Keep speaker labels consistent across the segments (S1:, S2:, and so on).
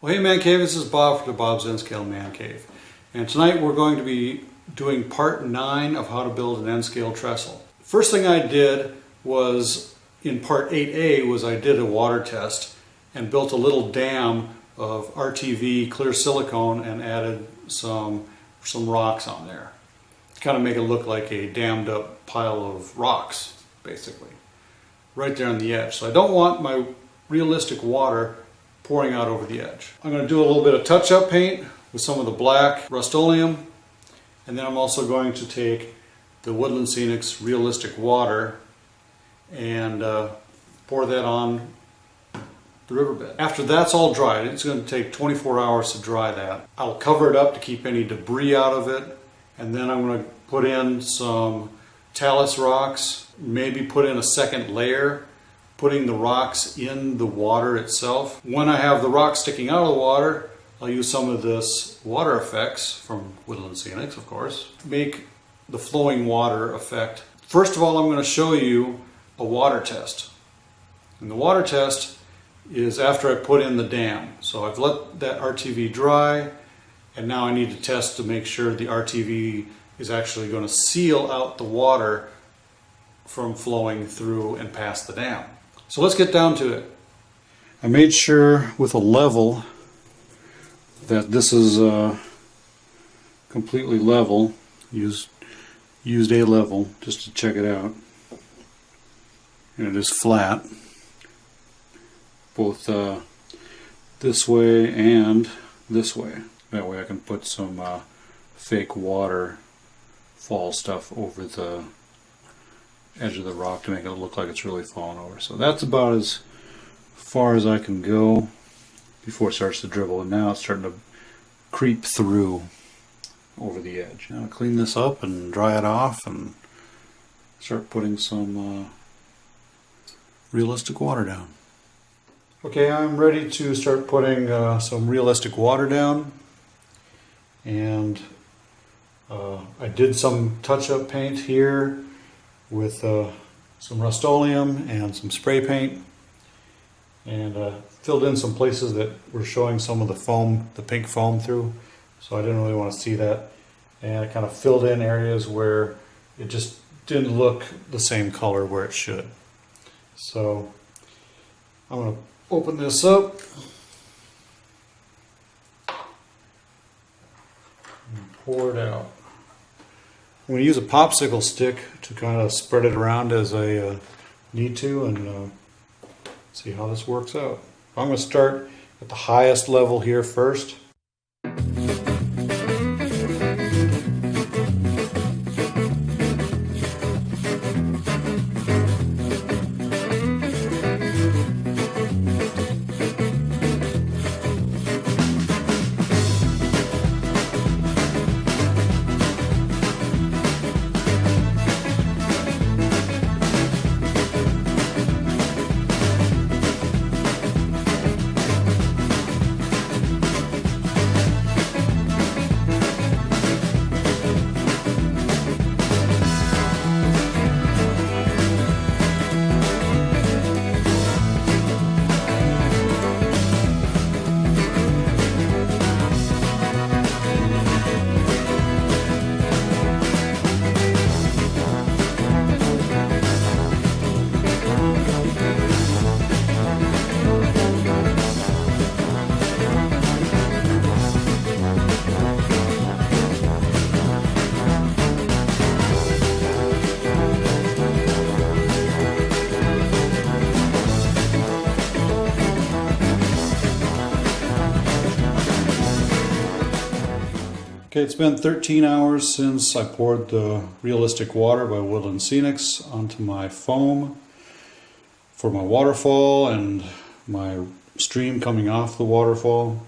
S1: Well, hey Mancave, this is Bob for the Bob's N-Scale Mancave. And tonight we're going to be doing part 9 of how to build an N-Scale trestle. First thing I did was, in part 8A, was I did a water test and built a little dam of RTV clear silicone and added some rocks on there. To kind of make it look like a dammed up pile of rocks, basically. Right there on the edge. So I don't want my realistic water pouring out over the edge. I'm going to do a little bit of touch-up paint with some of the black Rust-Oleum, and then I'm also going to take the Woodland Scenics Realistic Water and pour that on the riverbed. After that's all dried, it's going to take 24 hours to dry that. I'll cover it up to keep any debris out of it, and then I'm going to put in some talus rocks, maybe put in a second layer, putting the rocks in the water itself. When I have the rocks sticking out of the water, I'll use some of this water effects from Woodland Scenics, of course, make the flowing water effect. First of all, I'm going to show you a water test. And the water test is after I put in the dam. So I've let that RTV dry, and now I need to test to make sure the RTV is actually going to seal out the water from flowing through and past the dam. So let's get down to it. I made sure with a level that this is completely level. Used a level just to check it out. And it is flat, both this way and this way. That way I can put some fake waterfall stuff over the edge of the rock to make it look like it's really falling over. So that's about as far as I can go before it starts to dribble, and now it's starting to creep through over the edge. Now I'll clean this up and dry it off and start putting some realistic water down. Okay, I'm ready to start putting some realistic water down, and I did some touch-up paint here with some Rust-Oleum and some spray paint, and filled in some places that were showing some of the foam, the pink foam through, so I didn't really want to see that, and I kind of filled in areas where it just didn't look the same color where it should. So I'm going to open this up and pour it out. I'm going to use a popsicle stick to kind of spread it around as I need to, and see how this works out. I'm going to start at the highest level here first. Okay, it's been 13 hours since I poured the Realistic Water by Woodland Scenics onto my foam for my waterfall and my stream coming off the waterfall.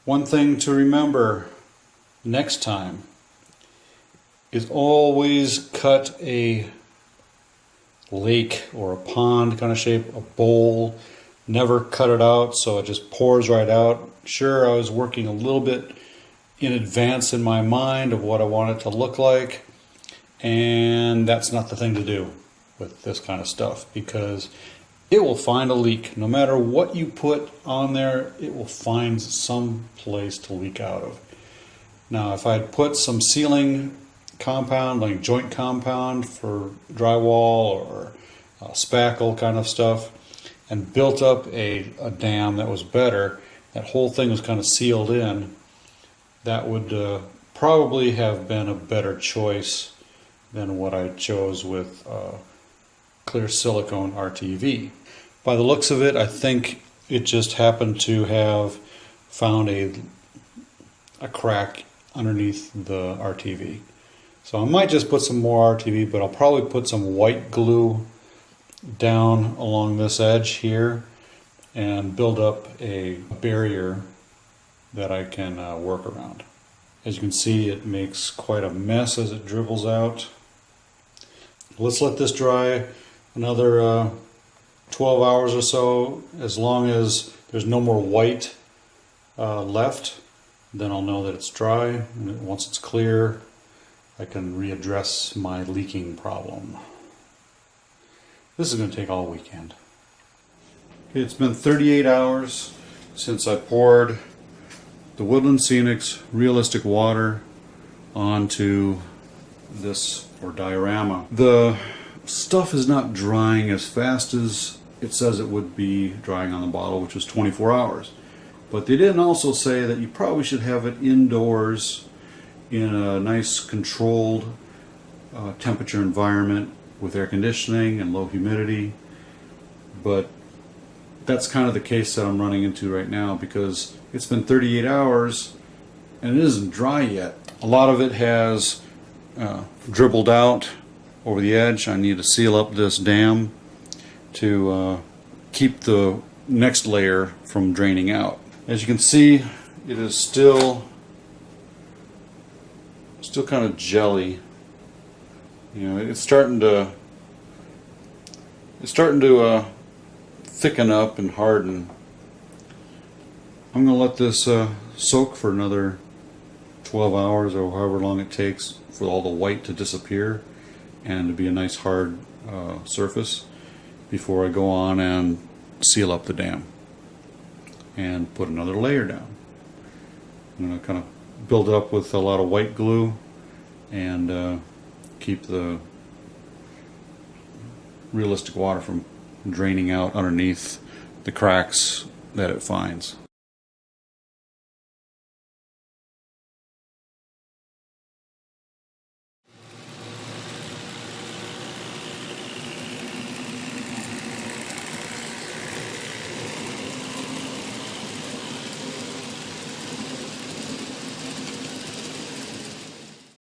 S1: One thing to remember next time is always cut a lake or a pond kind of shape, a bowl. Never cut it out so it just pours right out. Sure, I was working a little bit in advance in my mind of what I want it to look like, and that's not the thing to do with this kind of stuff, because it will find a leak. No matter what you put on there, it will find some place to leak out of. Now, if I'd put some sealing compound, like joint compound for drywall or spackle kind of stuff, and built up a dam that was better, that whole thing was kind of sealed in, that would probably have been a better choice than what I chose with clear silicone RTV. By the looks of it, I think it just happened to have found a crack underneath the RTV. So I might just put some more RTV, but I'll probably put some white glue down along this edge here and build up a barrier that I can work around. As you can see, it makes quite a mess as it dribbles out. Let's let this dry another 12 hours or so. As long as there's no more white left, then I'll know that it's dry. And once it's clear, I can readdress my leaking problem. This is going to take all weekend. Okay, it's been 38 hours since I poured the Woodland Scenics Realistic Water onto this diorama. The stuff is not drying as fast as it says it would be drying on the bottle, which was 24 hours. But they didn't also say that you probably should have it indoors in a nice controlled temperature environment with air conditioning and low humidity. But that's kind of the case that I'm running into right now, because it's been 38 hours and it isn't dry yet. A lot of it has dribbled out over the edge. I need to seal up this dam to keep the next layer from draining out. As you can see, it is still kind of jelly. You know, it's starting to thicken up and harden. I'm going to let this soak for another 12 hours or however long it takes for all the white to disappear and to be a nice hard surface before I go on and seal up the dam and put another layer down. I'm going to kind of build up with a lot of white glue and keep the realistic water from draining out underneath the cracks that it finds.